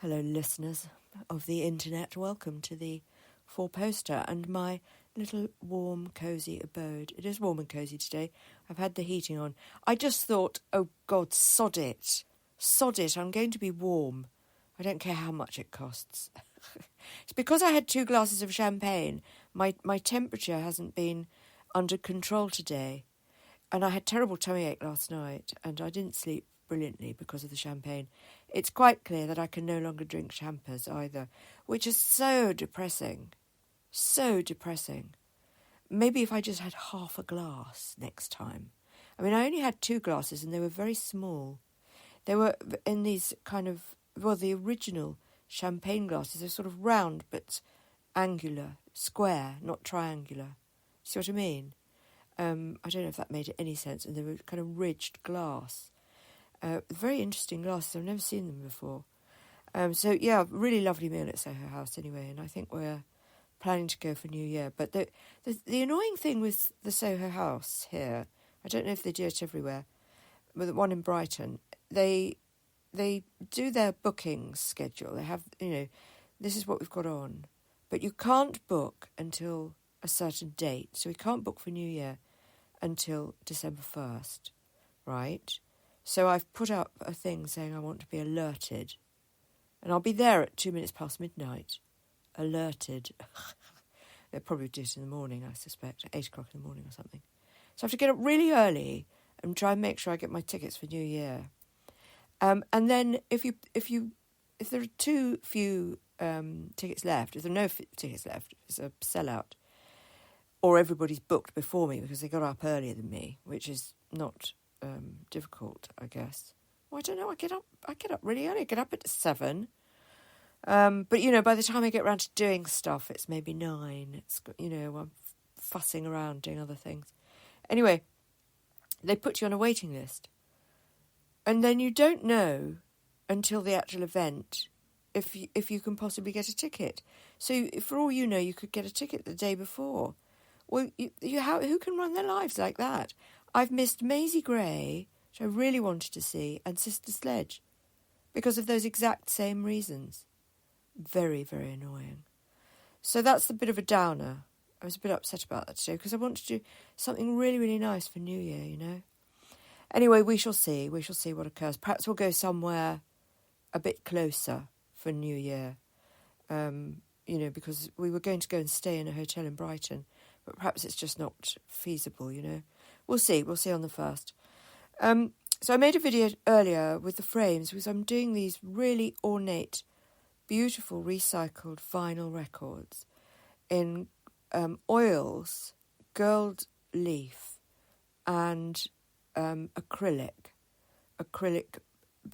Hello, listeners of the internet. Welcome to the four-poster and my little warm, cosy abode. It is warm and cosy today. I've had the heating on. I just thought, oh God, sod it. Sod it, I'm going to be warm. I don't care how much it costs. It's because I had 2 glasses of champagne. My temperature hasn't been under control today. And I had terrible tummy ache last night and I didn't sleep brilliantly because of the champagne. It's quite clear that I can no longer drink champers either, which is so depressing. So depressing. Maybe if I just had half a glass next time. I mean, I only had 2 glasses and they were very small. They were in these kind of, well, the original champagne glasses. They're sort of round but angular, square, not triangular. See what I mean? I don't know if that made any sense. And they were kind of ridged glass. Very interesting glasses. I've never seen them before. So, yeah, really lovely meal at Soho House anyway. And I think we're planning to go for New Year. But the annoying thing with the Soho House here, I don't know if they do it everywhere, but the one in Brighton, they do their booking schedule. They have, this is what we've got on. But you can't book until a certain date. So we can't book for New Year until December 1st, right? So I've put up a thing saying I want to be alerted. And I'll be there at 2 minutes past midnight. Alerted. They'll probably do it in the morning, I suspect, at 8 o'clock in the morning or something. So I have to get up really early and try and make sure I get my tickets for New Year. And then if there are too few tickets left, if there are no tickets left, it's a sellout, or everybody's booked before me because they got up earlier than me, which is not difficult, I guess. Well, I don't know. I get up really early. I get up at 7. But by the time I get around to doing stuff, it's maybe 9. It's I'm fussing around doing other things. Anyway, they put you on a waiting list, and then you don't know until the actual event if you can possibly get a ticket. So for all you know, you could get a ticket the day before. Well, who can run their lives like that? I've missed Maisie Gray, which I really wanted to see, and Sister Sledge, because of those exact same reasons. Very, very annoying. So that's a bit of a downer. I was a bit upset about that today, because I want to do something really, really nice for New Year, Anyway, we shall see. We shall see what occurs. Perhaps we'll go somewhere a bit closer for New Year, because we were going to go and stay in a hotel in Brighton, but perhaps it's just not feasible, We'll see. We'll see on the 1st. So I made a video earlier with the frames because I'm doing these really ornate, beautiful recycled vinyl records in oils, gold leaf, and acrylic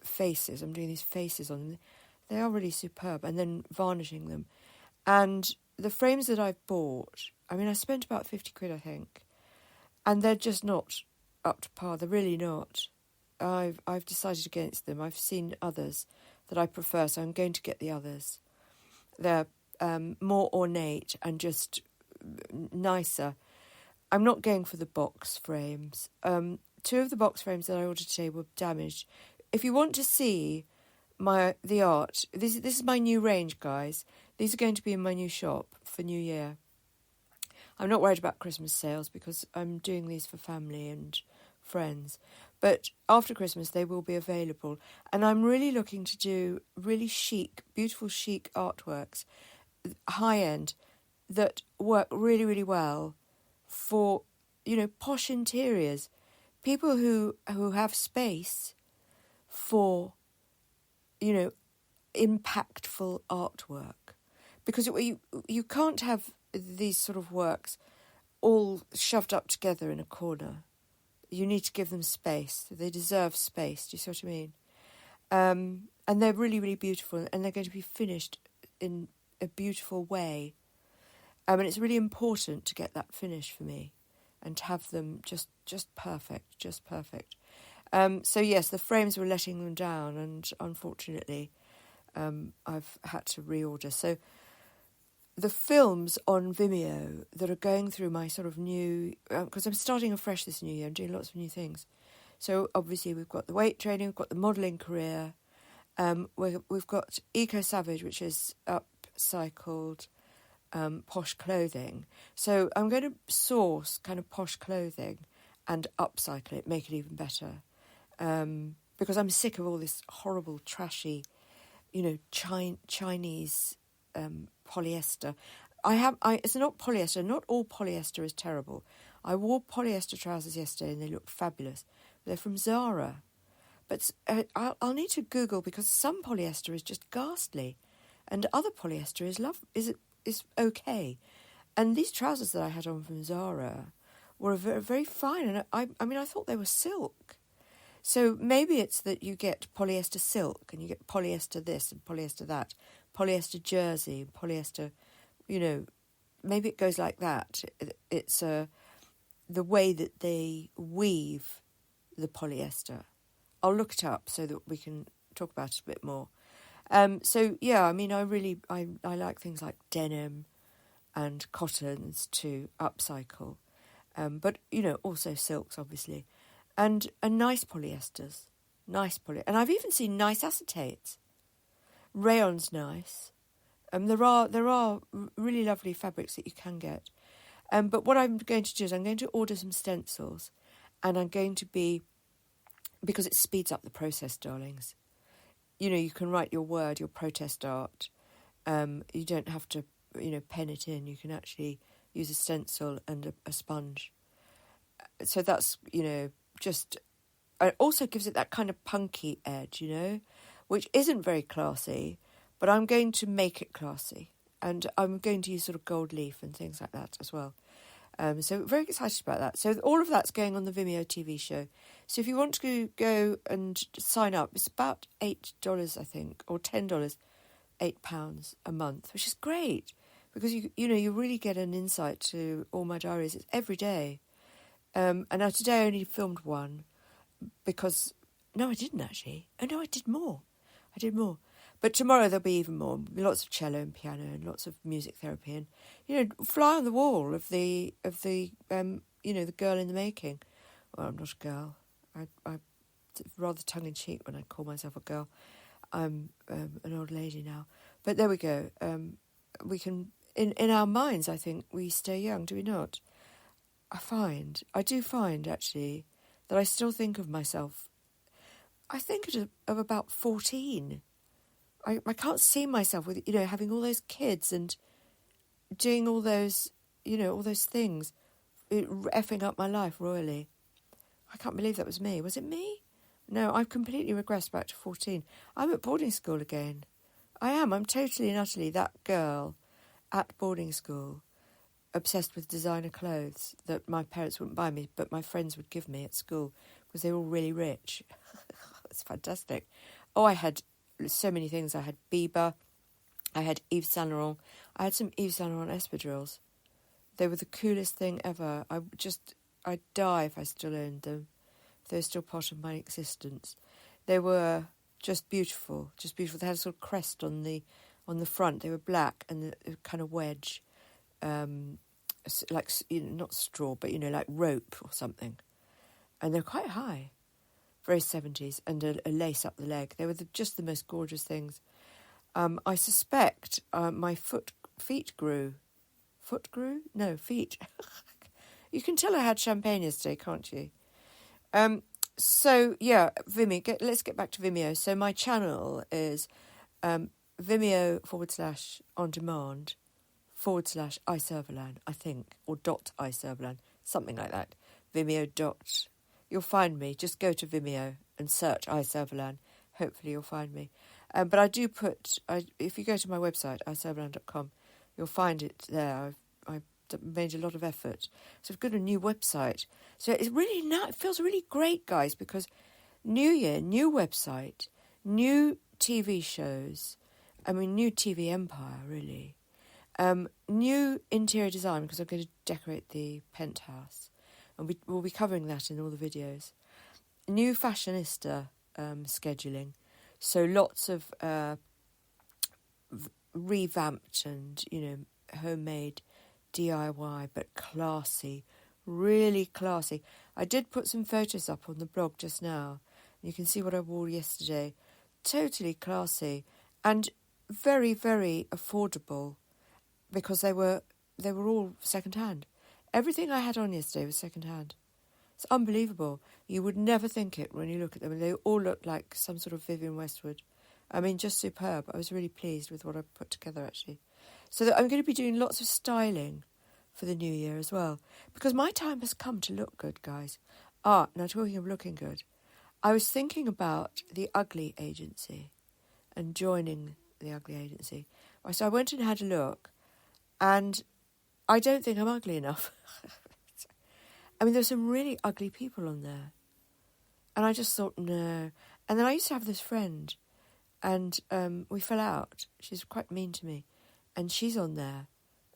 faces. I'm doing these faces on them. They are really superb, and then varnishing them. And the frames that I've bought, I spent about 50 quid, I think, and they're just not up to par. They're really not. I've decided against them. I've seen others that I prefer, so I'm going to get the others. They're more ornate and just nicer. I'm not going for the box frames. 2 of the box frames that I ordered today were damaged. If you want to see the art, this is my new range, guys. These are going to be in my new shop for New Year. I'm not worried about Christmas sales because I'm doing these for family and friends. But after Christmas, they will be available. And I'm really looking to do really chic, beautiful chic artworks, high-end, that work really, really well for, posh interiors. People who have space for, impactful artwork. Because you can't have these sort of works all shoved up together in a corner. You need to give them space. They deserve space. Do you see what I mean? And they're really, really beautiful, and they're going to be finished in a beautiful way. And it's really important to get that finish for me and to have them just perfect, just perfect. So, yes, the frames were letting them down, and unfortunately I've had to reorder. So the films on Vimeo that are going through my sort of new... because I'm starting afresh this new year. I'm doing lots of new things. So obviously we've got the weight training, we've got the modelling career, We've got Eco Savage, which is upcycled posh clothing. So I'm going to source kind of posh clothing and upcycle it, make it even better. Because I'm sick of all this horrible, trashy, Chinese polyester. It's not polyester. Not all polyester is terrible. I wore polyester trousers yesterday and they looked fabulous. They're from Zara. But I'll need to Google because some polyester is just ghastly and other polyester is okay. And these trousers that I had on from Zara were very, very fine. And I thought they were silk. So maybe it's that you get polyester silk and you get polyester this and polyester that, polyester jersey, polyester, maybe it goes like that. It's the way that they weave the polyester. I'll look it up so that we can talk about it a bit more. I like things like denim and cottons to upcycle. But, also silks, obviously. And nice polyesters. And I've even seen nice acetates. Rayon's nice. There are really lovely fabrics that you can get. But what I'm going to do is I'm going to order some stencils. And I'm going to because it speeds up the process, darlings. You can write your word, your protest art. You don't have to, pen it in. You can actually use a stencil and a sponge. So that's, just... It also gives it that kind of punky edge, which isn't very classy, but I'm going to make it classy. And I'm going to use sort of gold leaf and things like that as well. So very excited about that. So all of that's going on the Vimeo TV show. So if you want to go and sign up, it's about $8, I think, or $10, £8 a month, which is great because you really get an insight to all my diaries. It's every day. And now today I only filmed one because no, I didn't actually. Oh no, I did more. But tomorrow there'll be even more. Lots of cello and piano and lots of music therapy and fly on the wall of the the girl in the making. Well, I'm not a girl. I'm rather tongue in cheek when I call myself a girl. I'm an old lady now. But there we go. We can in our minds. I think we stay young. Do we not? I do find actually that I still think of myself. I think of about 14. I can't see myself with, having all those kids and doing all those, all those things, effing up my life royally. I can't believe that was me. Was it me? No, I've completely regressed back to 14. I'm at boarding school again. I am. I'm totally and utterly that girl at boarding school, obsessed with designer clothes that my parents wouldn't buy me, but my friends would give me at school because they were all really rich. It's fantastic. Oh, I had so many things. I had Bieber, I had Yves Saint Laurent. I had some Yves Saint Laurent espadrilles. They were the coolest thing ever. I'd die if I still owned them. If they were still part of my existence. They were just beautiful. They had a sort of crest on the front. They were black and a kind of wedge, like not straw, but like rope or something. And they're quite high. Very 70s, and a lace up the leg. They were just the most gorgeous things. I suspect my feet grew. Foot grew? No, feet. You can tell I had champagne yesterday, can't you? So, yeah, Vimeo. Let's get back to Vimeo. So my channel is Vimeo /on demand /iservalan, I think, or .iservalan, something like that. Vimeo. You'll find me. Just go to Vimeo and search iServalan. Hopefully you'll find me. But I do if you go to my website, iservalan.com, you'll find it there. I've made a lot of effort. So I've got a new website. So it's really it feels really great, guys, because new year, new website, new TV shows. New TV empire, really. New interior design, because I'm going to decorate the penthouse. And we'll be covering that in all the videos. New fashionista scheduling. So lots of revamped and, homemade DIY, but classy. Really classy. I did put some photos up on the blog just now. You can see what I wore yesterday. totally classy and very, very affordable because they were all second hand. Everything I had on yesterday was second hand. It's unbelievable. You would never think it when you look at them. They all look like some sort of Vivienne Westwood. I mean, just superb. I was really pleased with what I put together, actually. So I'm going to be doing lots of styling for the new year as well. Because my time has come to look good, guys. Now talking of looking good, I was thinking about the Ugly Agency and joining the Ugly Agency. So I went and had a look, and I don't think I'm ugly enough. I mean, there's some really ugly people on there. And I just thought, no. And then I used to have this friend, and we fell out. She's quite mean to me. And she's on there,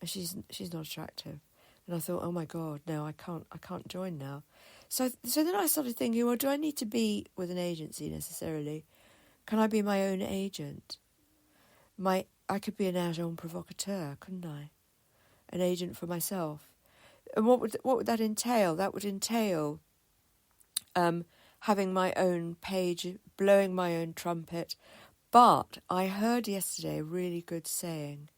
and she's not attractive. And I thought, oh my God, no, I can't join now. So then I started thinking, well, do I need to be with an agency necessarily? Can I be my own agent? I could be an agent provocateur, couldn't I? An agent for myself. And what would that entail? That would entail having my own page, blowing my own trumpet. But I heard yesterday a really good saying.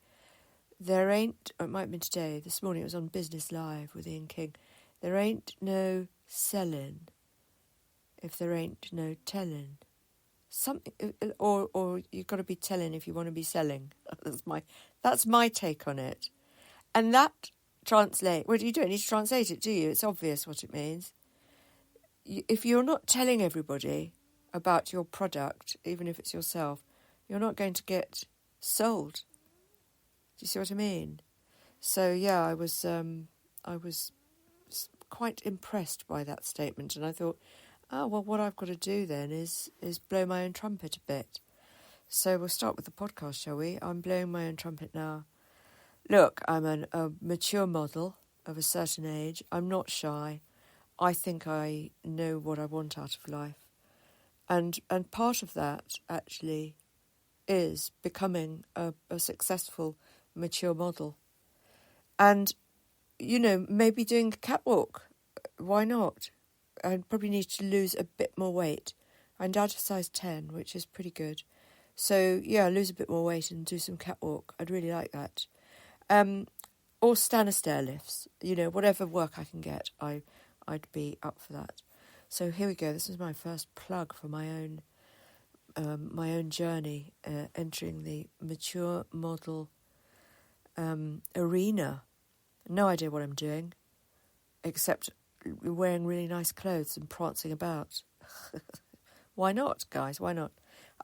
It might have been today, this morning it was on Business Live with Ian King. There ain't no selling if there ain't no telling. Something, or you've got to be telling if you want to be selling. That's my take on it. And that well, you don't need to translate it, do you? It's obvious what it means. If you're not telling everybody about your product, even if it's yourself, you're not going to get sold. Do you see what I mean? So yeah, I was quite impressed by that statement, and I thought, oh well, what I've got to do then is blow my own trumpet a bit. So we'll start with the podcast, shall we? I'm blowing my own trumpet now. Look, I'm a mature model of a certain age. I'm not shy. I think I know what I want out of life. And part of that, actually, is becoming a successful, mature model. And, maybe doing a catwalk. Why not? I probably need to lose a bit more weight. I'm down to size 10, which is pretty good. So, yeah, lose a bit more weight and do some catwalk. I'd really like that. Or stand a stair lifts, whatever work I can get, I'd be up for that. So here we go. This is my first plug for my own journey, entering the mature model arena. No idea what I'm doing, except wearing really nice clothes and prancing about. Why not, guys? Why not?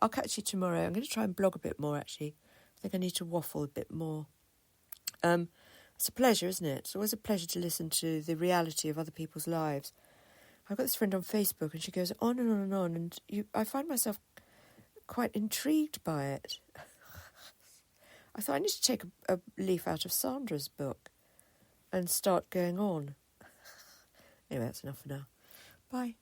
I'll catch you tomorrow. I'm going to try and blog a bit more, actually. I think I need to waffle a bit more. It's a pleasure, isn't it? It's always a pleasure to listen to the reality of other people's lives. I've got this friend on Facebook, and she goes on and on and on, and I find myself quite intrigued by it. I thought I need to take a leaf out of Sandra's book and start going on. Anyway, that's enough for now. Bye.